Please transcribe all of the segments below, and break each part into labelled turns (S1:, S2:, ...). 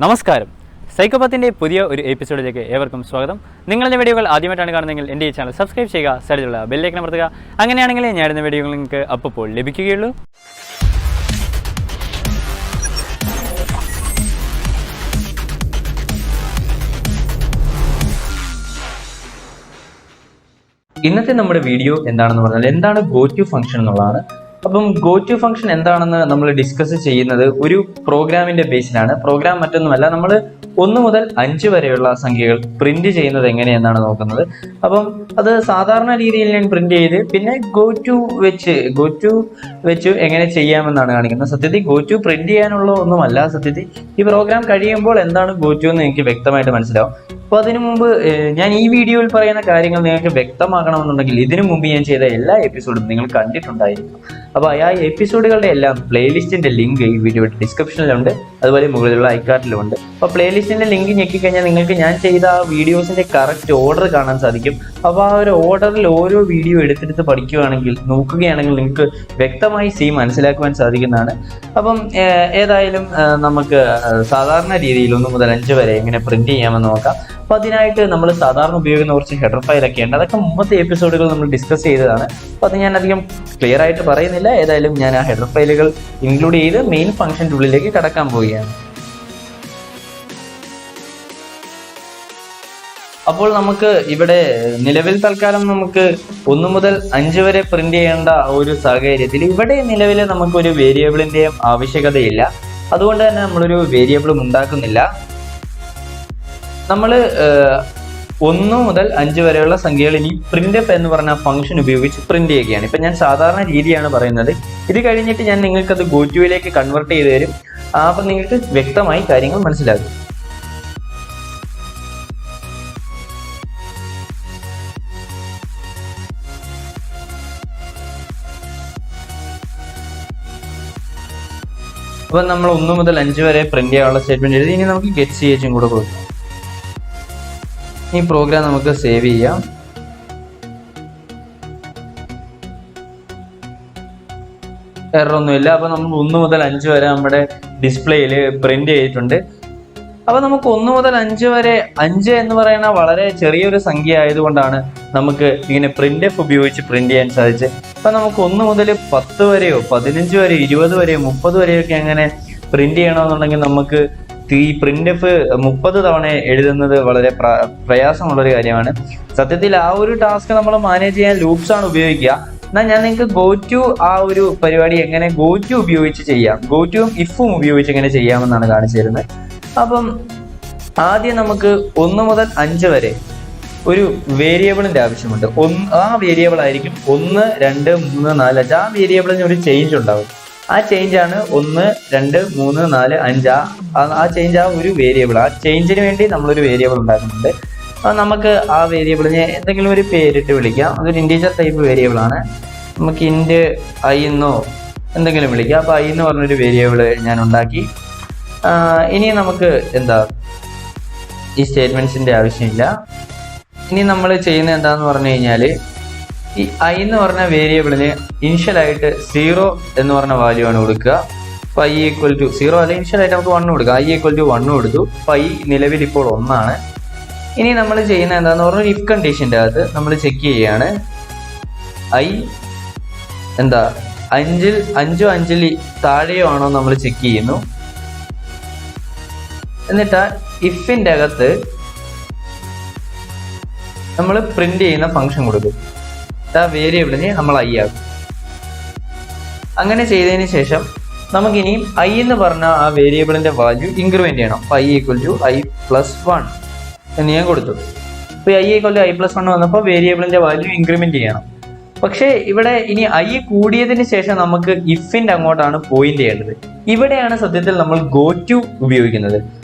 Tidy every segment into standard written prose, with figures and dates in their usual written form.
S1: നമസ്കാരം. സൈക്കോപാത്തിന്റെ പുതിയ ഒരു എപ്പിസോഡിലേക്ക് ഏവർക്കും സ്വാഗതം. നിങ്ങളുടെ വീഡിയോകൾ ആദ്യമായിട്ടാണ് കാണുന്നതെങ്കിൽ എൻ്റെ ഈ ചാനൽ സബ്സ്ക്രൈബ് ചെയ്യുക, സൈഡിലുള്ള ബെല്ലൈക്കൺ അമർത്തുക. അങ്ങനെയാണെങ്കിൽ ഞാൻ ഇടുന്ന വീഡിയോകൾ നിങ്ങൾക്ക് അപ്പോൾ ലഭിക്കുകയുള്ളൂ. ഇന്നത്തെ നമ്മുടെ വീഡിയോ എന്താണെന്ന് പറഞ്ഞാൽ എന്താണ് ഗോറ്റു ഫംഗ്ഷൻ എന്നുള്ളതാണ്. അപ്പം ഗോറ്റു ഫംഗ്ഷൻ എന്താണെന്ന് നമ്മൾ ഡിസ്കസ് ചെയ്യുന്നത് ഒരു പ്രോഗ്രാമിന്റെ ബേസിലാണ്. പ്രോഗ്രാം മറ്റൊന്നുമല്ല, നമ്മൾ 1 മുതൽ 5 വരെയുള്ള സംഖ്യകൾ പ്രിന്റ് ചെയ്യുന്നത് എങ്ങനെയെന്നാണ് നോക്കുന്നത്. അപ്പം അത് സാധാരണ രീതിയിൽ ഞാൻ പ്രിന്റ് ചെയ്ത് പിന്നെ ഗോറ്റു വെച്ച് എങ്ങനെ ചെയ്യാമെന്നാണ് കാണിക്കുന്നത്. സത്യത്തിൽ ഗോറ്റു പ്രിന്റ് ചെയ്യാനുള്ള ഒന്നുമല്ല. സത്യത്തിൽ ഈ പ്രോഗ്രാം കഴിയുമ്പോൾ എന്താണ് ഗോറ്റു എന്ന് എനിക്ക് വ്യക്തമായിട്ട് മനസ്സിലാവും. അപ്പോൾ അതിനു മുമ്പ് ഞാൻ ഈ വീഡിയോയിൽ പറയുന്ന കാര്യങ്ങൾ നിങ്ങൾക്ക് വ്യക്തമാക്കണമെന്നുണ്ടെങ്കിൽ ഇതിനു മുമ്പ് ഞാൻ ചെയ്ത എല്ലാ എപ്പിസോഡും നിങ്ങൾ കണ്ടിട്ടുണ്ടായിരിക്കും. അപ്പോൾ ആ എപ്പിസോഡുകളുടെ എല്ലാം പ്ലേലിസ്റ്റിന്റെ ലിങ്ക് ഈ വീഡിയോയുടെ ഡിസ്ക്രിപ്ഷനിലുണ്ട്, അതുപോലെ മുകളിലുള്ള ഐക്കാർട്ടിലുമുണ്ട്. അപ്പോൾ പ്ലേലിസ്റ്റിന്റെ ലിങ്ക് ഞെക്കിക്കഴിഞ്ഞാൽ നിങ്ങൾക്ക് ഞാൻ ചെയ്ത ആ വീഡിയോസിന്റെ കറക്റ്റ് ഓർഡർ കാണാൻ സാധിക്കും. അപ്പോൾ ആ ഒരു ഓർഡറിൽ ഓരോ വീഡിയോ എടുത്തെടുത്ത് പഠിക്കുകയാണെങ്കിൽ നോക്കുകയാണെങ്കിൽ നിങ്ങൾക്ക് വ്യക്തമായി മനസ്സിലാക്കുവാൻ സാധിക്കുന്നതാണ്. അപ്പം ഏതായാലും നമുക്ക് സാധാരണ രീതിയിൽ 1 മുതൽ 5 വരെ എങ്ങനെ പ്രിന്റ് ചെയ്യാമെന്ന് നോക്കാം. അപ്പോൾ അതിനായിട്ട് നമ്മൾ സാധാരണ ഉപയോഗിക്കുന്ന കുറച്ച് ഹെഡർ ഫയലൊക്കെ ഉണ്ട്. അതൊക്കെ മുമ്പത്തെ എപ്പിസോഡുകൾ നമ്മൾ ഡിസ്കസ് ചെയ്തതാണ്. അപ്പോൾ അത് ഞാൻ അധികം ക്ലിയർ ആയിട്ട് പറയുന്നില്ല. ഏതായാലും ഞാൻ ആ ഹെഡർ ഫയലുകൾ ഇൻക്ലൂഡ് ചെയ്ത് മെയിൻ ഫംഗ്ഷൻ്റെ ഉള്ളിലേക്ക് കടക്കാൻ പോവുകയാണ്. അപ്പോൾ നമുക്ക് ഇവിടെ നിലവിൽ തൽക്കാലം നമുക്ക് 1 മുതൽ 5 വരെ പ്രിന്റ് ചെയ്യേണ്ട ഒരു സാഹചര്യത്തിൽ ഇവിടെ നിലവിൽ നമുക്കൊരു വേരിയബിളിന്റെയും ആവശ്യകതയില്ല. അതുകൊണ്ട് തന്നെ നമ്മളൊരു വേരിയബിളും ഉണ്ടാക്കുന്നില്ല. നമ്മൾ 1 മുതൽ 5 വരെയുള്ള സംഖ്യകൾ ഇനി പ്രിന്റ്എഫ് എന്ന് പറഞ്ഞ ഫംഗ്ഷൻ ഉപയോഗിച്ച് പ്രിന്റ് ചെയ്യുകയാണ്. ഇപ്പം ഞാൻ സാധാരണ രീതിയാണ് പറയുന്നത്. ഇത് കഴിഞ്ഞിട്ട് ഞാൻ നിങ്ങൾക്കത് ഗോറ്റുവിലേക്ക് കൺവേർട്ട് ചെയ്ത് തരും. അപ്പം നിങ്ങൾക്ക് വ്യക്തമായി കാര്യങ്ങൾ മനസ്സിലാകും. അപ്പം നമ്മൾ 1 മുതൽ 5 വരെ പ്രിന്റ് ചെയ്യാനുള്ള സ്റ്റേറ്റ്മെന്റ് എഴുതി. ഇനി നമുക്ക് ഗെറ്റ് CH കൂടെ കൊടുക്കാം. ഈ പ്രോഗ്രാം നമുക്ക് സേവ് ചെയ്യാം. എററൊന്നുമില്ല. അപ്പോൾ നമ്മൾ 1 മുതൽ 5 വരെ നമ്മുടെ ഡിസ്പ്ലേയിൽ പ്രിന്റ് ചെയ്തിട്ടുണ്ട്. അപ്പോൾ നമുക്ക് 1 മുതൽ 5 വരെ 5 എന്ന് പറയുന്ന വളരെ ചെറിയൊരു സംഖ്യ ആയതുകൊണ്ടാണ് നമുക്ക് ഇങ്ങനെ പ്രിന്റ് എഫ് ഉപയോഗിച്ച് പ്രിന്റ് ചെയ്യാൻ സാധിച്ചത്. അപ്പോൾ നമുക്ക് 1 മുതൽ 10 വരെയോ 15 വരെയോ 20 വരെയോ 30 വരെയൊക്കെ അങ്ങനെ പ്രിന്റ് ചെയ്യണമെന്നുണ്ടെങ്കിൽ നമുക്ക് ഈ പ്രിന്റ് എഫ് 30 തവണ എഴുതുന്നത് വളരെ പ്രയാസമുള്ളൊരു കാര്യമാണ്. സത്യത്തിൽ ആ ഒരു ടാസ്ക് നമ്മൾ മാനേജ് ചെയ്യാൻ ലൂപ്സ് ആണ് ഉപയോഗിക്കുക. എന്നാൽ ഞാൻ നിങ്ങൾക്ക് ഗോറ്റു ആ ഒരു പരിപാടി എങ്ങനെ ഗോറ്റു ഉപയോഗിച്ച് ചെയ്യാം, ഗോറ്റുവും ഇഫും ഉപയോഗിച്ച് എങ്ങനെ ചെയ്യാമെന്നാണ് കാണിച്ചു തരുന്നത്. അപ്പം ആദ്യം നമുക്ക് 1 മുതൽ 5 വരെ ഒരു വേരിയബിളിന്റെ ആവശ്യമുണ്ട്. ആ വേരിയബിൾ ആയിരിക്കും 1, 2, 3, 4, 5. ആ വേരിയബിളിന് ഒരു ചേഞ്ച് ഉണ്ടാവും. ആ ചേഞ്ച് ആണ് 1, 2, 3, 4, 5. ആ ചേഞ്ച് ആ ഒരു വേരിയബിൾ. ആ ചേഞ്ചിന് വേണ്ടി നമ്മളൊരു വേരിയബിൾ ഉണ്ടാക്കുന്നുണ്ട്. നമുക്ക് ആ വേരിയബിളിനെ എന്തെങ്കിലും ഒരു പേരിട്ട് വിളിക്കാം. അതൊരു ഇൻറ്റീജർ ടൈപ്പ് വേരിയബിൾ ആണ്. നമുക്ക് ഇൻറ്റ് ഐ എന്നോ എന്തെങ്കിലും വിളിക്കാം. അപ്പോൾ ഐ എന്ന് പറഞ്ഞൊരു വേരിയബിൾ ഞാൻ ഉണ്ടാക്കി. ഇനി നമുക്ക് ഈ സ്റ്റേറ്റ്മെന്റ്സിന്റെ ആവശ്യമില്ല. ഇനി നമ്മൾ ചെയ്യുന്നത് എന്താന്ന് പറഞ്ഞു കഴിഞ്ഞാൽ ഈ ഐ എന്ന് പറഞ്ഞ വേരിയബിളിന് ഇനിഷ്യലായിട്ട് 0 എന്ന് പറഞ്ഞ വാല്യൂ ആണ് കൊടുക്കുക. അപ്പോൾ ഐ ഈക്വൽ ടു 0 അല്ലെങ്കിൽ ഇനിഷ്യലായിട്ട് നമുക്ക് 1 കൊടുക്കുക. ഐ ഈക്വൽ ടു 1 കൊടുത്തു. അപ്പോൾ ഐ നിലവിൽ ഇപ്പോൾ 1 ആണ്. ഇനി നമ്മൾ ചെയ്യുന്നത് എന്താന്ന് പറഞ്ഞാൽ ഇഫ് കണ്ടീഷൻ്റെ അകത്ത് നമ്മൾ ചെക്ക് ചെയ്യുകയാണ്. ഐ 5 5 താഴെയോ ആണോ നമ്മൾ ചെക്ക് ചെയ്യുന്നു. എന്നിട്ട് ഇഫിൻ്റെ അകത്ത് നമ്മൾ പ്രിന്റ് ചെയ്യുന്ന ഫംഗ്ഷൻ കൊടുക്കും. ആ വേരിയബിളിന് നമ്മൾ ഐ ആകും. അങ്ങനെ ചെയ്തതിന് ശേഷം നമുക്കിനി ഐ എന്ന് പറഞ്ഞ ആ വേരിയബിളിന്റെ വാല്യൂ ഇൻക്രിമെന്റ് ചെയ്യണം. അപ്പോൾ ഐ ഈക്വൽ ടു i+1 എന്ന് ഞാൻ കൊടുത്തു. അപ്പോൾ ഐ ഈക്വൽ ടു i+1 വന്നപ്പോൾ വേരിയബിളിന്റെ വാല്യൂ ഇൻക്രിമെന്റ് ചെയ്യണം. പക്ഷേ ഇവിടെ ഇനി ഐ കൂടിയതിന് ശേഷം നമുക്ക് ഇഫിന്റെ അങ്ങോട്ടാണ് പോയിന്റ് ചെയ്യേണ്ടത്. ഇവിടെയാണ് സത്യത്തിൽ നമ്മൾ ഗോറ്റു ഉപയോഗിക്കുന്നത്.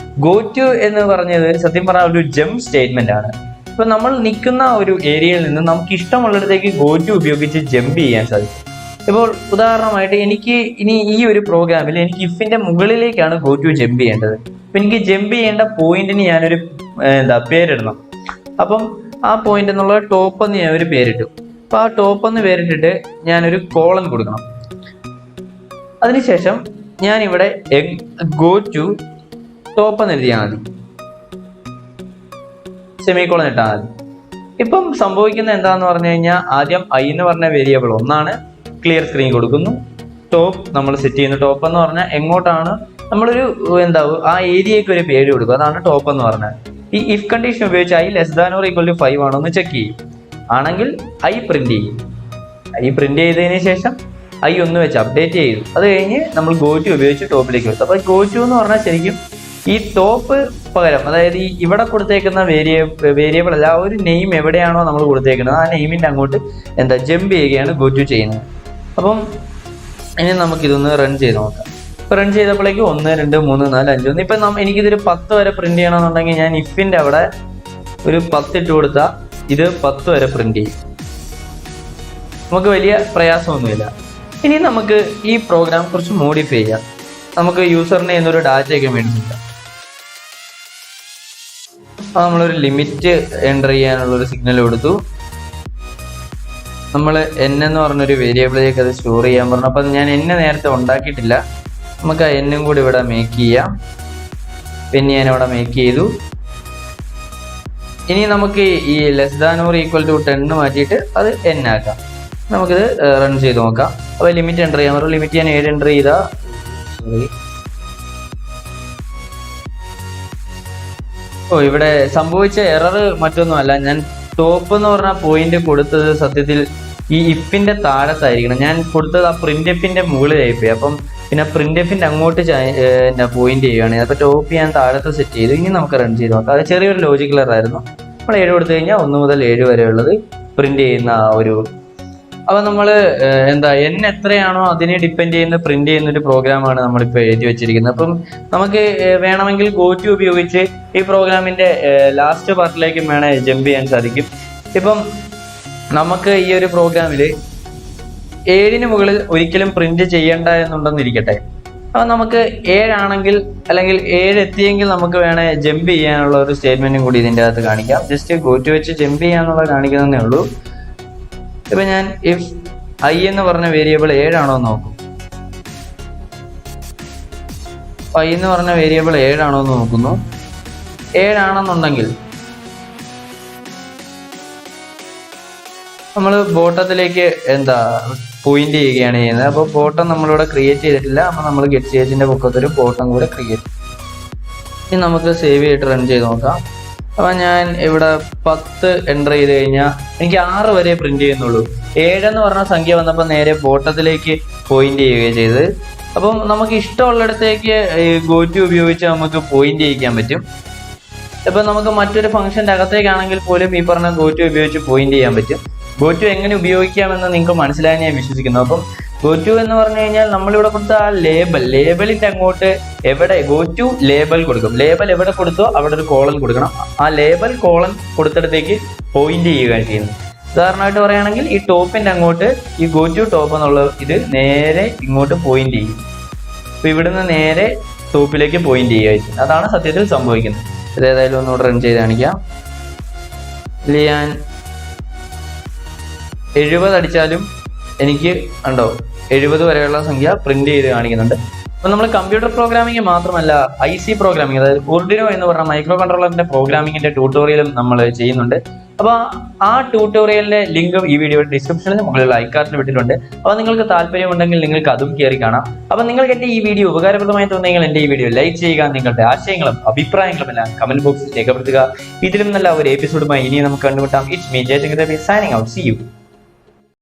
S1: ഗോറ്റു എന്ന് പറഞ്ഞത് സത്യം പറഞ്ഞാൽ ഒരു ജംപ് സ്റ്റേറ്റ്മെന്റ് ആണ്. ഇപ്പൊ നമ്മൾ നിൽക്കുന്ന ഒരു ഏരിയയിൽ നിന്ന് നമുക്ക് ഇഷ്ടമുള്ളിടത്തേക്ക് ഗോറ്റു ഉപയോഗിച്ച് ജമ്പ് ചെയ്യാൻ സാധിക്കും. ഇപ്പോൾ ഉദാഹരണമായിട്ട് എനിക്ക് ഇനി ഈ ഒരു പ്രോഗ്രാമിൽ എനിക്ക് ഇഫിന്റെ മുകളിലേക്കാണ് ഗോറ്റു ജമ്പ് ചെയ്യേണ്ടത്. അപ്പൊ എനിക്ക് ജമ്പ് ചെയ്യേണ്ട പോയിന്റിന് ഞാനൊരു പേരിടണം. അപ്പം ആ പോയിന്റ് എന്നുള്ള ടോപ്പ് എന്ന് ഞാൻ ഒരു പേരിട്ടു. അപ്പൊ ആ ടോപ്പ് എന്ന് പേരിട്ടിട്ട് ഞാനൊരു കോളൻ കൊടുക്കണം. അതിനുശേഷം ഞാനിവിടെ ഗോറ്റു ടോപ്പ് എന്ന് എഴുതിയാൽ മതി, സെമിക്കോളൻ ഇട്ടാൽ മതി. ഇപ്പം സംഭവിക്കുന്നത് എന്താന്ന് പറഞ്ഞു കഴിഞ്ഞാൽ ആദ്യം ഐ എന്ന് പറഞ്ഞ വേരിയബിൾ ഒന്നാണ്, ക്ലിയർ സ്ക്രീൻ കൊടുക്കുന്നു. ടോപ്പ് നമ്മൾ സെറ്റ് ചെയ്യുന്നു. ടോപ്പ് എന്ന് പറഞ്ഞാൽ എങ്ങോട്ടാണ് നമ്മളൊരു ആ ഏരിയയ്ക്ക് ഒരു പേര് കൊടുക്കും, അതാണ് ടോപ്പ് എന്ന് പറഞ്ഞാൽ. ഈ ഇഫ് കണ്ടീഷൻ ഉപയോഗിച്ച് i less than or equal to 5 ആണോ എന്ന് ചെക്ക് ചെയ്യും. ആണെങ്കിൽ ഐ പ്രിന്റ് ചെയ്യും. ഐ പ്രിന്റ് ചെയ്തതിന് ശേഷം ഐ ഒന്ന് വെച്ച് അപ്ഡേറ്റ് ചെയ്തു. അത് കഴിഞ്ഞ് നമ്മൾ ഗോറ്റു ഉപയോഗിച്ച് ടോപ്പിലേക്ക് വെച്ചു. അപ്പോൾ ഗോറ്റു എന്ന് പറഞ്ഞാൽ ശരിക്കും ഈ ടോപ്പ് പകരം, അതായത് ഈ ഇവിടെ കൊടുത്തേക്കുന്ന വേരിയബിൾ അല്ല, ഒരു നെയിം എവിടെയാണോ നമ്മൾ കൊടുത്തേക്കുന്നത് ആ നെയിമിൻ്റെ അങ്ങോട്ട് ജമ്പ് ചെയ്യുകയാണ് ഗോറ്റു ചെയ്യുന്നത്. അപ്പം ഇനി നമുക്കിതൊന്ന് റൺ ചെയ്ത് നോക്കാം. ഇപ്പം റൺ ചെയ്തപ്പോഴേക്കും 1 2 3 4 5 1. ഇപ്പം എനിക്കിതൊരു 10 വരെ പ്രിന്റ് ചെയ്യണമെന്നുണ്ടെങ്കിൽ ഞാൻ ഇഫിൻ്റെ അവിടെ ഒരു 10 ഇട്ട് കൊടുത്താൽ ഇത് 10 വരെ പ്രിന്റ് ചെയ്യും. നമുക്ക് വലിയ പ്രയാസമൊന്നുമില്ല. ഇനി നമുക്ക് ഈ പ്രോഗ്രാം കുറച്ച് മോഡിഫൈ ചെയ്യാം. നമുക്ക് യൂസറിനെ എന്നൊരു ഡാറ്റയൊക്കെ മേടിച്ചിട്ടാം. അപ്പോൾ നമ്മളൊരു ലിമിറ്റ് എൻ്റർ ചെയ്യാനുള്ളൊരു സിഗ്നൽ കൊടുത്തു. നമ്മൾ n എന്ന് പറഞ്ഞൊരു വേരിയബിളിലേക്ക് അത് സ്റ്റോർ ചെയ്യാൻ പറഞ്ഞു. അപ്പം ഞാൻ n നേരത്തെ ഉണ്ടാക്കിയിട്ടില്ല. നമുക്ക് ആ n കൂടി ഇവിടെ മേക്ക് ചെയ്യാം. പിന്നെ ഞാൻ ഇവിടെ മേക്ക് ചെയ്തു. ഇനി നമുക്ക് ഈ less than or equal to 10 മാറ്റിയിട്ട് അത് n ആക്കാം. നമുക്കിത് റൺ ചെയ്ത് നോക്കാം. അപ്പോൾ ലിമിറ്റ് എൻ്റർ ചെയ്യാൻ പറഞ്ഞു. ലിമിറ്റ് ഞാൻ 7 എൻ്റർ ചെയ്താൽ ഇവിടെ സംഭവിച്ച എറർ മറ്റൊന്നുമല്ല. ഞാൻ ടോപ്പ് എന്ന് പറഞ്ഞ പോയിന്റ് കൊടുത്തത് സത്യത്തിൽ ഈ ഇഫിന്റെ താഴത്തായിരിക്കണം. ഞാൻ കൊടുത്തത് ആ പ്രിന്റ് എഫിന്റെ മുകളിലായിപ്പോയി. അപ്പം പിന്നെ പ്രിന്റ് എഫിന്റെ അങ്ങോട്ട് പോയിന്റ് ചെയ്യുകയാണ്. അപ്പോൾ ടോപ്പ് ഞാൻ താഴത്ത് സെറ്റ് ചെയ്തു. ഇനി നമുക്ക് റൺ ചെയ്ത് നോക്കാം. അത് ചെറിയൊരു ലോജിക്കൽ എറർ ആയിരുന്നു. നമ്മൾ 7 കൊടുത്തു കഴിഞ്ഞാൽ 1 മുതൽ 7 വരെ ഉള്ളത് പ്രിന്റ് ചെയ്യുന്ന ഒരു. അപ്പം നമ്മൾ n എത്രയാണോ അതിനെ ഡിപ്പെൻഡ് ചെയ്യുന്ന പ്രിന്റ് ചെയ്യുന്ന ഒരു പ്രോഗ്രാമാണ് നമ്മളിപ്പോൾ എഴുതി വെച്ചിരിക്കുന്നത്. അപ്പം നമുക്ക് വേണമെങ്കിൽ ഗോറ്റു ഉപയോഗിച്ച് ഈ പ്രോഗ്രാമിന്റെ ലാസ്റ്റ് പാർട്ടിലേക്ക് വേണേൽ ജമ്പ് ചെയ്യാൻ സാധിക്കും. ഇപ്പം നമുക്ക് ഈ ഒരു പ്രോഗ്രാമിൽ 7 മുകളിൽ ഒരിക്കലും പ്രിന്റ് ചെയ്യേണ്ട എന്നുണ്ടെന്നിരിക്കട്ടെ. അപ്പം നമുക്ക് 7 ആണെങ്കിൽ അല്ലെങ്കിൽ 7 എത്തിയെങ്കിൽ നമുക്ക് വേണേൽ ജമ്പ് ചെയ്യാനുള്ള ഒരു സ്റ്റേറ്റ്മെന്റും കൂടി ഇതിൻ്റെ അകത്ത് കാണിക്കാം. ജസ്റ്റ് ഗോറ്റു വെച്ച് ജമ്പ് ചെയ്യാനുള്ളത് കാണിക്കുന്നതേ ഉള്ളൂ. ഇപ്പം ഞാൻ ഇഫ് ഐ എന്ന് പറഞ്ഞ വേരിയബിൾ 7 ആണോ എന്ന് നോക്കും. ഐ എന്ന് പറഞ്ഞ വേരിയബിൾ 7 ആണോ എന്ന് നോക്കുന്നു. 7 ആണെന്നുണ്ടെങ്കിൽ നമ്മൾ ബോട്ടത്തിലേക്ക് പോയിന്റ് ചെയ്യുകയാണ് ചെയ്യുന്നത്. അപ്പോൾ ബോട്ടം നമ്മളിവിടെ ക്രിയേറ്റ് ചെയ്തിട്ടില്ല. അപ്പോൾ നമ്മൾ ഗെറ്റ് സ്റ്റേജിന്റെ പൊക്കത്തൊരു ബോട്ടം കൂടെ ക്രിയേറ്റ്. ഇനി നമുക്ക് സേവ് ചെയ്തിട്ട് റൺ ചെയ്ത് നോക്കാം. അപ്പം ഞാൻ ഇവിടെ 10 എൻ്റർ ചെയ്ത് കഴിഞ്ഞാൽ എനിക്ക് 6 വരെ പ്രിന്റ് ചെയ്യുന്നുള്ളൂ. 7 എന്ന് പറഞ്ഞ സംഖ്യ വന്നപ്പോൾ നേരെ ബോട്ടത്തിലേക്ക് പോയിന്റ് ചെയ്യുകയാണ് ചെയ്തത്. അപ്പം നമുക്ക് ഇഷ്ടമുള്ളിടത്തേക്ക് ഗോറ്റു ഉപയോഗിച്ച് നമുക്ക് പോയിന്റ് ചെയ്യിക്കാൻ പറ്റും. ഇപ്പം നമുക്ക് മറ്റൊരു ഫംഗ്ഷൻ്റെ അകത്തേക്കാണെങ്കിൽ പോലും ഈ പറഞ്ഞ ഗോറ്റു ഉപയോഗിച്ച് പോയിന്റ് ചെയ്യാൻ പറ്റും. ഗോറ്റു എങ്ങനെ ഉപയോഗിക്കാമെന്ന് നിങ്ങൾക്ക് മനസ്സിലായി ഞാൻ വിശ്വസിക്കുന്നു. അപ്പം ഗോറ്റു എന്ന് പറഞ്ഞു കഴിഞ്ഞാൽ നമ്മളിവിടെ കൊടുത്ത ആ ലേബലിന്റെ അങ്ങോട്ട് എവിടെ ഗോറ്റു ലേബൽ കൊടുക്കും. ലേബൽ എവിടെ കൊടുത്തോ അവിടെ ഒരു കോളൻ കൊടുക്കണം. ആ ലേബൽ കോളൻ കൊടുത്തിടത്തേക്ക് പോയിന്റ് ചെയ്യുകയാണ് ചെയ്യുന്നത്. ഉദാഹരണമായിട്ട് പറയുകയാണെങ്കിൽ ഈ ടോപ്പിന്റെ അങ്ങോട്ട് ഈ ഗോറ്റു ടോപ്പ് എന്നുള്ള ഇത് നേരെ ഇങ്ങോട്ട് പോയിന്റ് ചെയ്യും. അപ്പൊ ഇവിടുന്ന് നേരെ ടോപ്പിലേക്ക് പോയിന്റ് ചെയ്യുക. അതാണ് സത്യത്തിൽ സംഭവിക്കുന്നത്. ഇത് ഏതായാലും ഒന്നുകൂടെ റൺ ചെയ്ത് കാണിക്കാം. ഇതിൽ ഞാൻ 70 അടിച്ചാലും എനിക്ക് ഉണ്ടോ 70 വരെയുള്ള സംഖ്യ പ്രിന്റ് ചെയ്ത് കാണിക്കുന്നുണ്ട്. അപ്പം നമ്മൾ കമ്പ്യൂട്ടർ പ്രോഗ്രാമിംഗ് മാത്രമല്ല IC പ്രോഗ്രാമിംഗ്, അതായത് arduino എന്ന് പറഞ്ഞ മൈക്രോ കൺട്രോളറിന്റെ പ്രോഗ്രാമിങ്ങിന്റെ ട്യൂട്ടോറിയലും നമ്മൾ ചെയ്യുന്നുണ്ട്. അപ്പോൾ ആ ട്യൂട്ടോറിയലിന്റെ ലിങ്ക് ഈ വീഡിയോ ഡിസ്ക്രിപ്ഷനിൽ മുകളിലുള്ള ഐക്കാർട്ടിൽ വിട്ടിട്ടുണ്ട്. അപ്പോൾ നിങ്ങൾക്ക് താല്പര്യമുണ്ടെങ്കിൽ നിങ്ങൾക്ക് അതും കയറി കാണാം. അപ്പോൾ നിങ്ങൾക്ക് എൻ്റെ ഈ വീഡിയോ ഉപകാരപ്രദമായി തോന്നിയെങ്കിൽ എൻ്റെ ഈ വീഡിയോ ലൈക്ക് ചെയ്യുക. നിങ്ങളുടെ ആശയങ്ങളും അഭിപ്രായങ്ങളും എല്ലാം കമന്റ് ബോക്സിൽ രേഖപ്പെടുത്തുക. ഇതിലും നല്ല ഒരു എപ്പിസോഡുമായി ഇനി നമുക്ക് കണ്ടുമുട്ടാം. It's me Jayachandra signing out. See U.